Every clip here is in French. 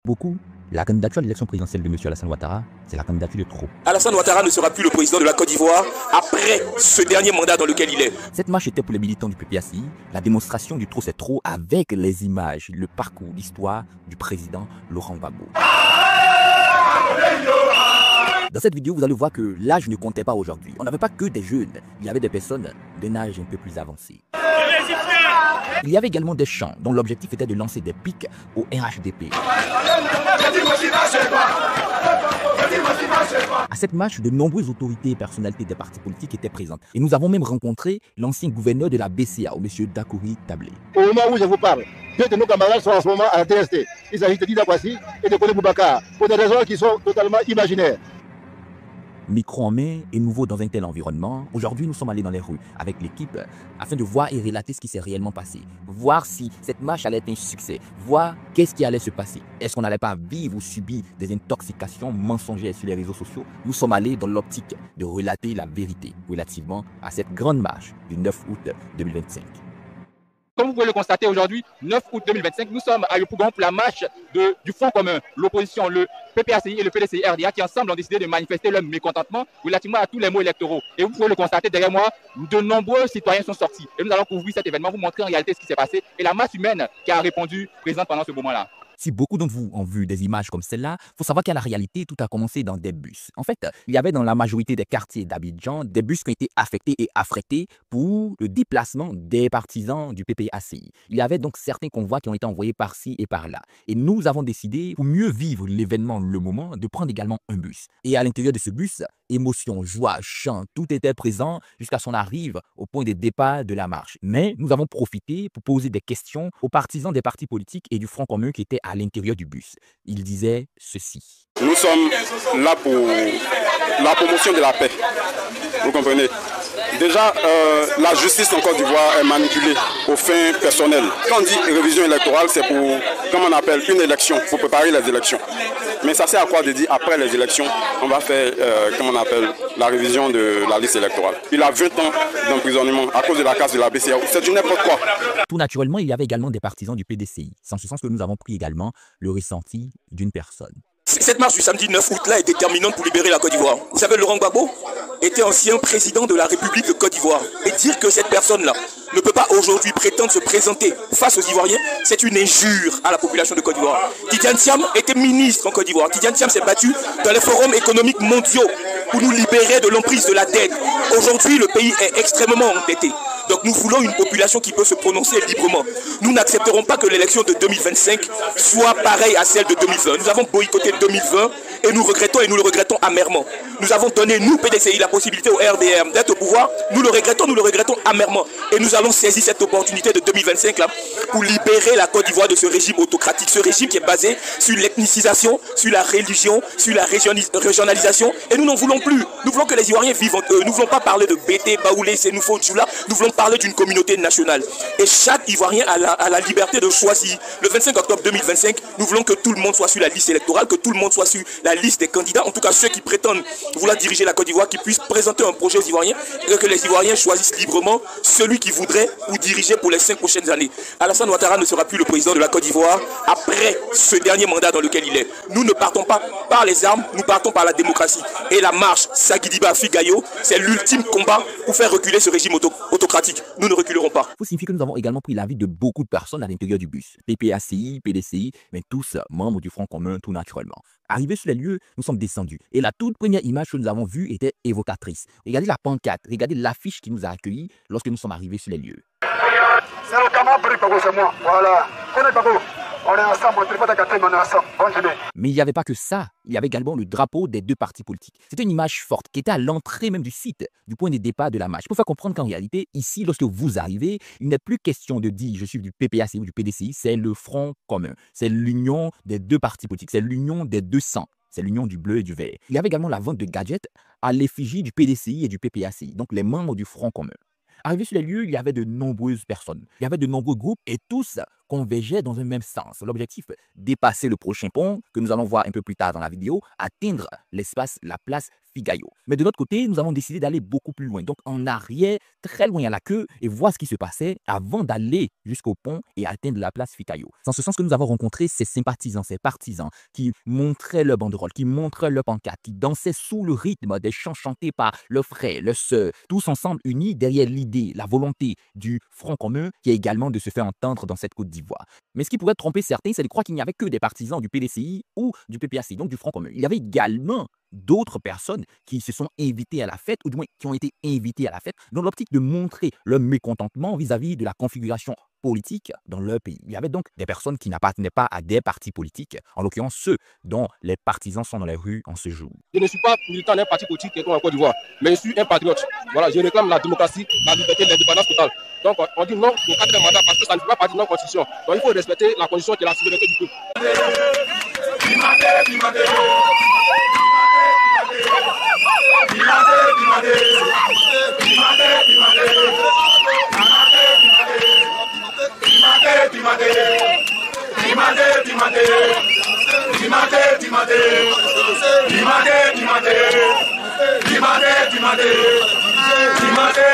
Beaucoup, la candidature à l'élection présidentielle de M. Alassane Ouattara, c'est la candidature de trop. Alassane Ouattara ne sera plus le président de la Côte d'Ivoire après ce dernier mandat dans lequel il est. Cette marche était pour les militants du PPACI la démonstration du trop c'est trop avec les images, le parcours, l'histoire du président Laurent Gbagbo. Dans cette vidéo, vous allez voir que l'âge ne comptait pas aujourd'hui. On n'avait pas que des jeunes, il y avait des personnes d'un âge un peu plus avancé. Il y avait également des chants dont l'objectif était de lancer des pics au RHDP. À cette marche, de nombreuses autorités et personnalités des partis politiques étaient présentes. Et nous avons même rencontré l'ancien gouverneur de la BCEAO, M. Dakori Tablé. Au moment où je vous parle, deux de nos camarades sont en ce moment à la TST. Il s'agit de Dida Kwasi et de Kone Boubacar, pour des raisons qui sont totalement imaginaires. Micro en main et nouveau dans un tel environnement, aujourd'hui nous sommes allés dans les rues avec l'équipe afin de voir et relater ce qui s'est réellement passé. Voir si cette marche allait être un succès, voir qu'est-ce qui allait se passer. Est-ce qu'on n'allait pas vivre ou subir des intoxications mensongères sur les réseaux sociaux? Nous sommes allés dans l'optique de relater la vérité relativement à cette grande marche du 9 août 2025. Comme vous pouvez le constater aujourd'hui, 9 août 2025, nous sommes à Yopougon pour la marche du Front commun, l'opposition, le PPACI et le PDCI-RDA qui ensemble ont décidé de manifester leur mécontentement relativement à tous les mots électoraux. Et vous pouvez le constater derrière moi, de nombreux citoyens sont sortis. Et nous allons couvrir cet événement, vous montrer en réalité ce qui s'est passé et la masse humaine qui a répondu présente pendant ce moment-là. Si beaucoup d'entre vous ont vu des images comme celle-là, il faut savoir qu'à la réalité, tout a commencé dans des bus. En fait, il y avait dans la majorité des quartiers d'Abidjan des bus qui ont été affectés et affrétés pour le déplacement des partisans du PPACI. Il y avait donc certains convois qui ont été envoyés par-ci et par-là. Et nous avons décidé, pour mieux vivre l'événement, le moment, de prendre également un bus. Et à l'intérieur de ce bus, émotion, joie, chant, tout était présent jusqu'à son arrive au point de départ de la marche. Mais nous avons profité pour poser des questions aux partisans des partis politiques et du Front commun qui étaient à l'intérieur du bus. Ils disaient ceci. Nous sommes là pour la promotion de la paix. Vous comprenez? Déjà, la justice en Côte d'Ivoire est manipulée aux fins personnelles. Quand on dit révision électorale, c'est pour, comment on appelle, une élection, pour préparer les élections. Mais ça sert à quoi de dire après les élections, on va faire, comment on appelle, la révision de la liste électorale. Il a 20 ans d'emprisonnement à cause de la casse de la BCEAO. C'est du n'importe quoi. Tout naturellement, il y avait également des partisans du PDCI. C'est en ce sens que nous avons pris également le ressenti d'une personne. Cette marche du samedi 9 août là est déterminante pour libérer la Côte d'Ivoire. Vous savez, Laurent Gbagbo était ancien président de la République de Côte d'Ivoire. Et dire que cette personne-là ne peut pas aujourd'hui prétendre se présenter face aux Ivoiriens, c'est une injure à la population de Côte d'Ivoire. Tidiane Thiam était ministre en Côte d'Ivoire. Tidiane Thiam s'est battu dans les forums économiques mondiaux pour nous libérer de l'emprise de la dette. Aujourd'hui, le pays est extrêmement endetté. Donc nous voulons une population qui peut se prononcer librement. Nous n'accepterons pas que l'élection de 2025 soit pareille à celle de 2020. Nous avons boycotté 2020 et nous le regrettons amèrement. Nous avons donné, nous, PDCI, la possibilité au RDM d'être au pouvoir. Nous le regrettons amèrement. Et nous allons saisir cette opportunité de 2025 là pour libérer la Côte d'Ivoire de ce régime autocratique. Ce régime qui est basé sur l'ethnicisation, sur la religion, sur la régionalisation. Et nous n'en voulons plus. Nous voulons que les Ivoiriens vivent entre eux. Nous ne voulons pas parler de Bété, Baoulé, Sénoufo, Djoula. Nous voulons parler d'une communauté nationale. Et chaque Ivoirien a la liberté de choisir. Le 25 octobre 2025, nous voulons que tout le monde soit sur la liste électorale, que tout le monde soit sur la liste des candidats. En tout cas, ceux qui prétendent vouloir diriger la Côte d'Ivoire, qui puissent présenter un projet aux Ivoiriens et que les Ivoiriens choisissent librement celui qui voudrait ou diriger pour les 5 prochaines années. Alassane Ouattara ne sera plus le président de la Côte d'Ivoire après ce dernier mandat dans lequel il est. Nous ne partons pas par les armes, nous partons par la démocratie. Et la marche Sagidiba Figayo, c'est l'ultime combat pour faire reculer ce régime autocratique. Nous ne reculerons pas. Il faut signifier que nous avons également pris l'avis de beaucoup de personnes à l'intérieur du bus. PPACI, PDCI, mais tous membres du Front commun tout naturellement. Arrivés sur les lieux, nous sommes descendus. Et la toute première image que nous avons vue était évocatrice. Regardez la pancarte, regardez l'affiche qui nous a accueillis lorsque nous sommes arrivés sur les lieux. C'est le camarade Pago, c'est moi. Voilà. On est ensemble, on est ensemble. Bonne journée. Mais il n'y avait pas que ça. Il y avait également le drapeau des deux partis politiques. C'était une image forte qui était à l'entrée même du site, du point de départ de la marche. Pour faire comprendre qu'en réalité, ici, lorsque vous arrivez, il n'est plus question de dire je suis du PPACI ou du PDCI, c'est le Front commun. C'est l'union des deux partis politiques, c'est l'union des deux sangs. C'est l'union du bleu et du vert. Il y avait également la vente de gadgets à l'effigie du PDCI et du PPACI, donc les membres du Front commun. Arrivé sur les lieux, il y avait de nombreuses personnes. Il y avait de nombreux groupes et tous convergeaient dans un même sens. L'objectif, dépasser le prochain pont, que nous allons voir un peu plus tard dans la vidéo, atteindre l'espace, la place Figayo. Mais de notre côté, nous avons décidé d'aller beaucoup plus loin, donc en arrière, très loin à la queue, et voir ce qui se passait avant d'aller jusqu'au pont et atteindre la place Figayo. C'est en ce sens que nous avons rencontré ces sympathisants, ces partisans qui montraient leur banderole, qui montraient leur pancarte, qui dansaient sous le rythme des chants chantés par leurs frères, leurs sœurs, tous ensemble unis derrière l'idée, la volonté du Front commun qui est également de se faire entendre dans cette Côte d'Ivoire. Mais ce qui pourrait tromper certains, c'est de croire qu'il n'y avait que des partisans du PDCI ou du PPACI, donc du Front commun. Il y avait également d'autres personnes qui se sont invitées à la fête, ou du moins qui ont été invitées à la fête, dans l'optique de montrer leur mécontentement vis-à-vis de la configuration politique dans leur pays. Il y avait donc des personnes qui n'appartenaient pas à des partis politiques, en l'occurrence ceux dont les partisans sont dans les rues en ce jour. Je ne suis pas militant d'un parti politique quelconque en Côte d'Ivoire, mais je suis un patriote. Voilà, je réclame la démocratie, la liberté, l'indépendance totale. Donc on dit non au 4e mandat parce que ça ne fait pas partie de notre constitution. Donc il faut respecter la constitution qui est la souveraineté du peuple.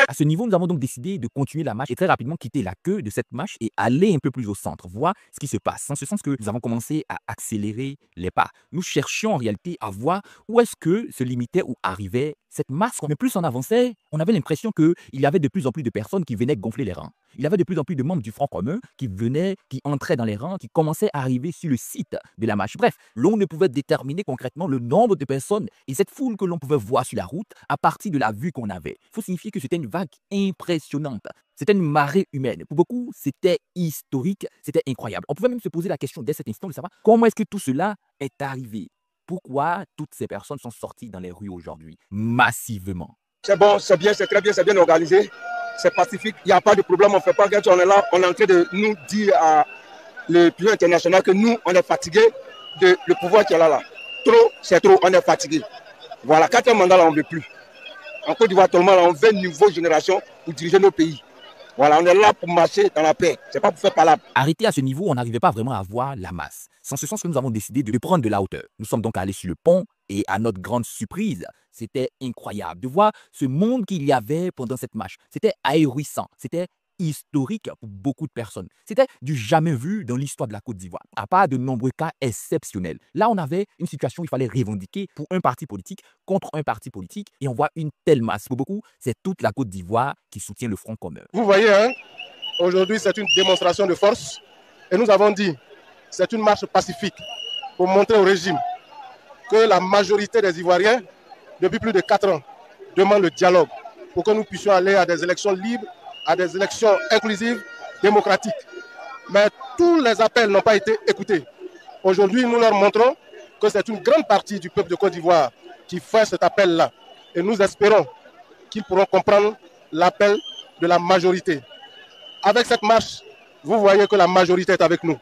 À ce niveau, nous avons donc décidé de continuer la marche et très rapidement quitter la queue de cette marche et aller un peu plus au centre, voir ce qui se passe. En ce sens que nous avons commencé à accélérer les pas. Nous cherchions en réalité à voir où est-ce que se limitait ou arrivait cette masse. Mais plus on avançait, on avait l'impression qu'il y avait de plus en plus de personnes qui venaient gonfler les rangs. Il y avait de plus en plus de membres du Front commun qui venaient, qui entraient dans les rangs, qui commençaient à arriver sur le site de la marche. Bref, l'on ne pouvait déterminer concrètement le nombre de personnes et cette foule que l'on pouvait voir sur la route à partir de la vue qu'on avait. Il faut signifier que c'était une vague impressionnante. C'était une marée humaine. Pour beaucoup, c'était historique, c'était incroyable. On pouvait même se poser la question dès cet instant de savoir comment est-ce que tout cela est arrivé. Pourquoi toutes ces personnes sont sorties dans les rues aujourd'hui, massivement? C'est bon, c'est bien, c'est très bien, c'est bien organisé. C'est pacifique, il n'y a pas de problème, on ne fait pas quelque chose, on est là, on est en train de nous dire à l'opinion internationale que nous, on est fatigué de le pouvoir qui est là. Trop, c'est trop, on est fatigué. Voilà, 4e mandat, là, on ne veut plus. En Côte d'Ivoire, tellement, là, on veut une nouvelle génération pour diriger nos pays. Voilà, on est là pour marcher dans la paix, c'est pas pour faire palabre. Arrêté à ce niveau, on n'arrivait pas vraiment à voir la masse. C'est en ce sens que nous avons décidé de prendre de la hauteur. Nous sommes donc allés sur le pont et à notre grande surprise, c'était incroyable de voir ce monde qu'il y avait pendant cette marche. C'était ahurissant, c'était historique pour beaucoup de personnes. C'était du jamais vu dans l'histoire de la Côte d'Ivoire, à part de nombreux cas exceptionnels. Là, on avait une situation où il fallait revendiquer pour un parti politique contre un parti politique et on voit une telle masse. Pour beaucoup, c'est toute la Côte d'Ivoire qui soutient le Front commun. Vous voyez, hein, aujourd'hui, c'est une démonstration de force et nous avons dit c'est une marche pacifique pour montrer au régime que la majorité des Ivoiriens, depuis plus de 4 ans, demandent le dialogue pour que nous puissions aller à des élections libres, à des élections inclusives, démocratiques. Mais tous les appels n'ont pas été écoutés. Aujourd'hui, nous leur montrons que c'est une grande partie du peuple de Côte d'Ivoire qui fait cet appel-là. Et nous espérons qu'ils pourront comprendre l'appel de la majorité. Avec cette marche, vous voyez que la majorité est avec nous.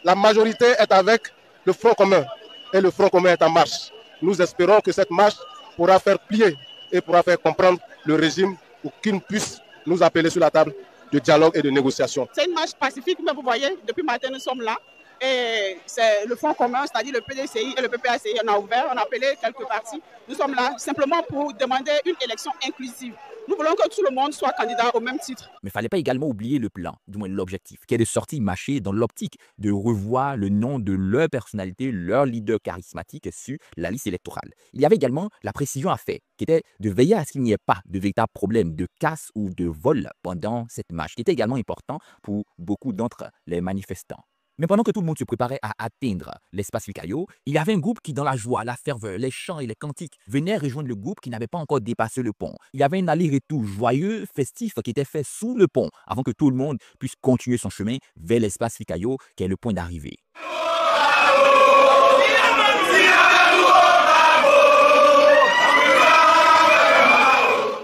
La majorité est avec le Front commun et le Front commun est en marche. Nous espérons que cette marche pourra faire plier et pourra faire comprendre le régime pour qu'il puisse nous appeler sur la table de dialogue et de négociation. C'est une marche pacifique, mais vous voyez, depuis matin nous sommes là. Et c'est le Front commun, c'est-à-dire le PDCI et le PPACI, on a ouvert, on a appelé quelques partis. Nous sommes là simplement pour demander une élection inclusive. Nous voulons que tout le monde soit candidat au même titre. Mais il ne fallait pas également oublier le plan, du moins l'objectif, qui est de sortir marcher dans l'optique de revoir le nom de leur personnalité, leur leader charismatique sur la liste électorale. Il y avait également la précision à faire, qui était de veiller à ce qu'il n'y ait pas de véritable problème de casse ou de vol pendant cette marche, qui était également important pour beaucoup d'entre les manifestants. Mais pendant que tout le monde se préparait à atteindre l'espace Figayo, il y avait un groupe qui, dans la joie, la ferveur, les chants et les cantiques, venait rejoindre le groupe qui n'avait pas encore dépassé le pont. Il y avait un aller-retour joyeux, festif, qui était fait sous le pont, avant que tout le monde puisse continuer son chemin vers l'espace Figayo, qui est le point d'arrivée.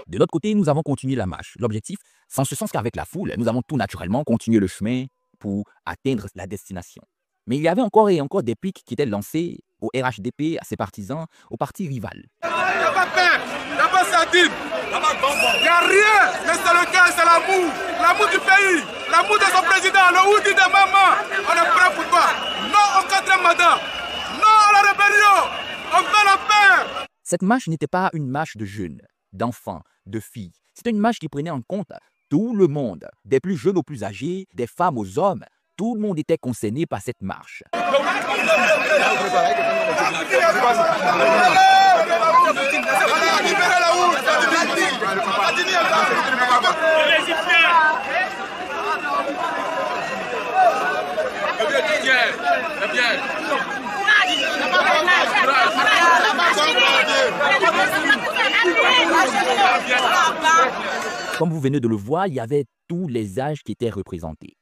De l'autre côté, nous avons continué la marche. L'objectif, c'est en ce sens qu'avec la foule, nous avons tout naturellement continué le chemin pour atteindre la destination. Mais il y avait encore et encore des pics qui étaient lancés au RHDP, à ses partisans, au parti rival. Il n'y a pas peur, il n'y a pas sardine. Il n'y a rien, mais c'est le cœur, c'est l'amour. L'amour du pays, l'amour de son président, le Oudi de maman. On est prêt pour toi. Non au quatrième mandat. Non à la rébellion. On veut la paix. Cette marche n'était pas une marche de jeunes, d'enfants, de filles. C'était une marche qui prenait en compte tout le monde, des plus jeunes aux plus âgés, des femmes aux hommes. Tout le monde était concerné par cette marche. Comme vous venez de le voir, il y avait tous les âges qui étaient représentés.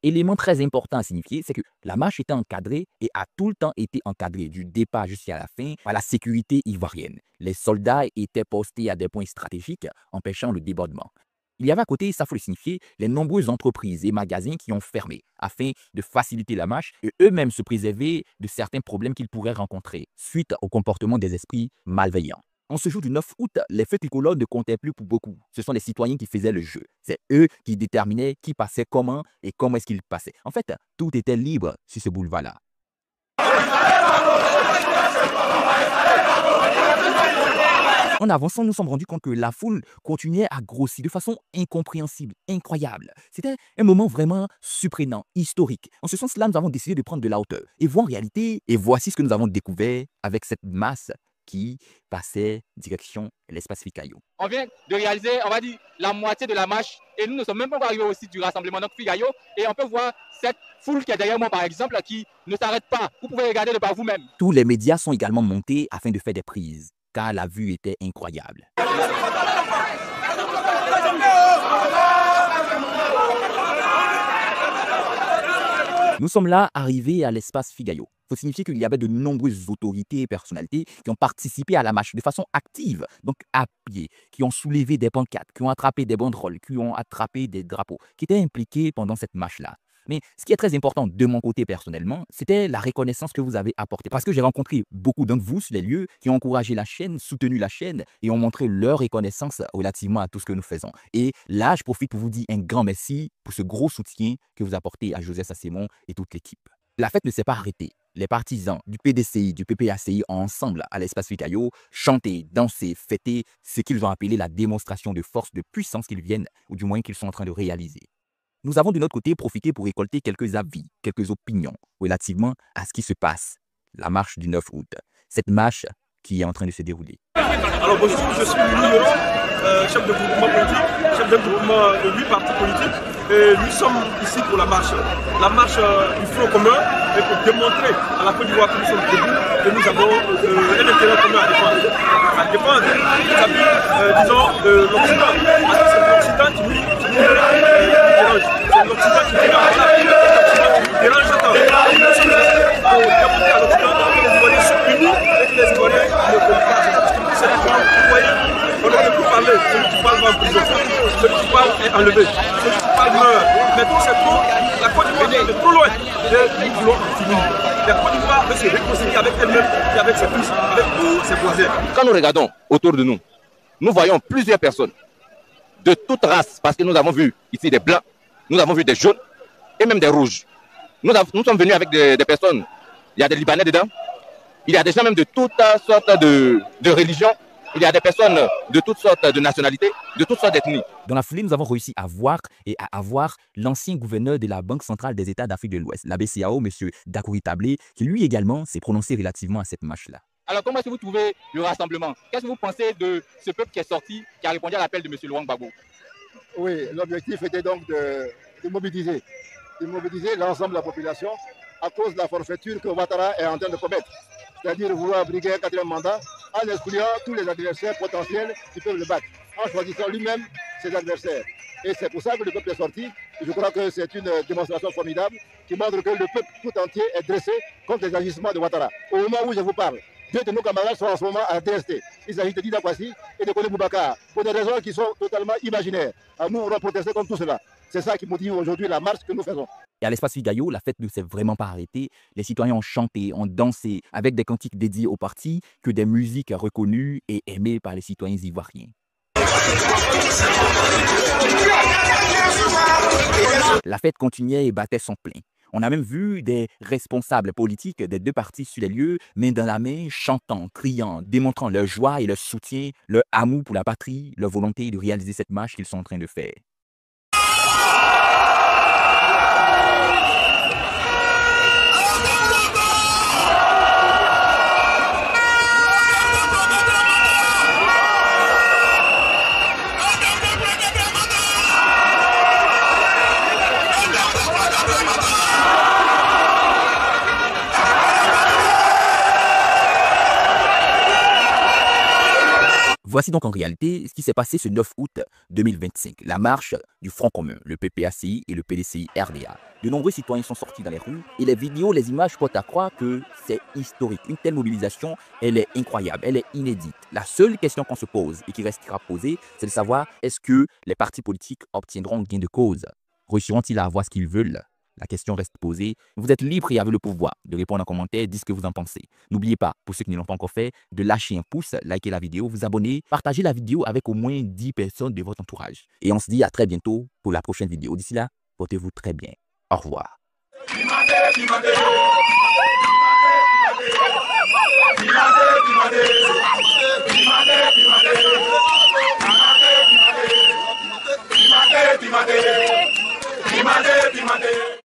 Élément très important à signifier, c'est que la marche était encadrée et a tout le temps été encadrée du départ jusqu'à la fin par la sécurité ivoirienne. Les soldats étaient postés à des points stratégiques empêchant le débordement. Il y avait à côté, ça faut le signifier, les nombreuses entreprises et magasins qui ont fermé afin de faciliter la marche et eux-mêmes se préserver de certains problèmes qu'ils pourraient rencontrer suite au comportement des esprits malveillants. En ce jour du 9 août, les feux tricolores ne comptaient plus pour beaucoup. Ce sont les citoyens qui faisaient le jeu. C'est eux qui déterminaient qui passait comment et comment est-ce qu'ils passaient. En fait, tout était libre sur ce boulevard-là. En avançant, nous nous sommes rendus compte que la foule continuait à grossir de façon incompréhensible, incroyable. C'était un moment vraiment surprenant, historique. En ce sens-là, nous avons décidé de prendre de la hauteur et voir en réalité. Et voici ce que nous avons découvert avec cette masse qui passait direction l'espace Ficayo. On vient de réaliser, on va dire, la moitié de la marche et nous ne sommes même pas arrivés au site du rassemblement donc Ficayo et on peut voir cette foule qui est derrière moi par exemple qui ne s'arrête pas. Vous pouvez regarder de par vous-même. Tous les médias sont également montés afin de faire des prises car la vue était incroyable. Nous sommes là arrivés à l'espace Ficayo. Il faut signifier qu'il y avait de nombreuses autorités et personnalités qui ont participé à la marche de façon active, donc à pied, qui ont soulevé des pancartes, qui ont attrapé des banderoles, qui ont attrapé des drapeaux, qui étaient impliqués pendant cette marche-là. Mais ce qui est très important de mon côté personnellement, c'était la reconnaissance que vous avez apportée. Parce que j'ai rencontré beaucoup d'entre vous sur les lieux qui ont encouragé la chaîne, soutenu la chaîne et ont montré leur reconnaissance relativement à tout ce que nous faisons. Et là, je profite pour vous dire un grand merci pour ce gros soutien que vous apportez à Joseph Sassemon et toute l'équipe. La fête ne s'est pas arrêtée. Les partisans du PDCI, du PPACI ont ensemble à l'espace Ficayo chanté, dansé, fêté ce qu'ils ont appelé la démonstration de force, de puissance qu'ils viennent, ou du moins qu'ils sont en train de réaliser. Nous avons de notre côté profité pour récolter quelques avis, quelques opinions relativement à ce qui se passe, la marche du 9 août, cette marche qui est en train de se dérouler. Alors bonjour, je suis Louis Laurent, chef de groupement politique, chef de groupement de 8 partis politiques et nous sommes ici pour la marche du Front commun et pour démontrer à la Côte d'Ivoire que nous sommes debout, que nous avons un intérêt commun à défendre. Vis-à-vis, disons, de l'Occident, parce que c'est l'Occident qui nous dérange, c'est l'Occident qui nous dérange tant. Nous sommes ici pour démontrer à l'Occident que les Ivoiriens sont unis et que les Ivoiriens ne peuvent pas. Vous voyez, on ne peut plus parler. Celui qui parle va en prison. Celui qui parle est enlevé. Celui qui parle meurt. Mais tout c'est trop. La Côte d'Ivoire est de trop loin. Et nous voulons finir. La Côte d'Ivoire veut se réconcilier avec elle-même et avec ses fils, avec tous ses voisins. Quand nous regardons autour de nous, nous voyons plusieurs personnes de toutes races, parce que nous avons vu ici des blancs, nous avons vu des jaunes et même des rouges. Nous sommes venus avec des personnes. Il y a des Libanais dedans. Il y a des gens même de toutes sortes de religions. Il y a des personnes de toutes sortes de nationalités, de toutes sortes d'ethnies. Dans la foulée, nous avons réussi à voir et à avoir l'ancien gouverneur de la Banque centrale des États d'Afrique de l'Ouest, la BCAO, M. Dakouri Tablé, qui lui également s'est prononcé relativement à cette marche-là. Alors comment est-ce que vous trouvez le rassemblement? Qu'est-ce que vous pensez de ce peuple qui est sorti, qui a répondu à l'appel de M. Laurent Gbagbo? Oui, l'objectif était donc de mobiliser l'ensemble de la population à cause de la forfaiture que Ouattara est en train de commettre. C'est-à-dire vouloir briguer un quatrième mandat en excluant tous les adversaires potentiels qui peuvent le battre, en choisissant lui-même ses adversaires. Et c'est pour ça que le peuple est sorti. Je crois que c'est une démonstration formidable qui montre que le peuple tout entier est dressé contre les agissements de Ouattara. Au moment où je vous parle, deux de nos camarades sont en ce moment à la DST. Il s'agit de Dida Kwasi et de Kone Boubacar, pour des raisons qui sont totalement imaginaires. Nous, on va protester contre tout cela. C'est ça qui motive aujourd'hui la marche que nous faisons. Et à l'espace Ficayo, la fête ne s'est vraiment pas arrêtée. Les citoyens ont chanté, ont dansé avec des cantiques dédiés au parti que des musiques reconnues et aimées par les citoyens ivoiriens. La fête continuait et battait son plein. On a même vu des responsables politiques des deux partis sur les lieux, main dans la main, chantant, criant, démontrant leur joie et leur soutien, leur amour pour la patrie, leur volonté de réaliser cette marche qu'ils sont en train de faire. Voici donc en réalité ce qui s'est passé ce 9 août 2025, la marche du Front commun, le PPACI et le PDCI-RDA. De nombreux citoyens sont sortis dans les rues et les vidéos, les images portent à croire que c'est historique. Une telle mobilisation, elle est incroyable, elle est inédite. La seule question qu'on se pose et qui restera posée, c'est de savoir est-ce que les partis politiques obtiendront gain de cause? Réussiront-ils à avoir ce qu'ils veulent? La question reste posée. Vous êtes libre et avez le pouvoir de répondre en commentaire, dites ce que vous en pensez. N'oubliez pas, pour ceux qui ne l'ont pas encore fait, de lâcher un pouce, liker la vidéo, vous abonner, partager la vidéo avec au moins 10 personnes de votre entourage. Et on se dit à très bientôt pour la prochaine vidéo. D'ici là, portez-vous très bien. Au revoir.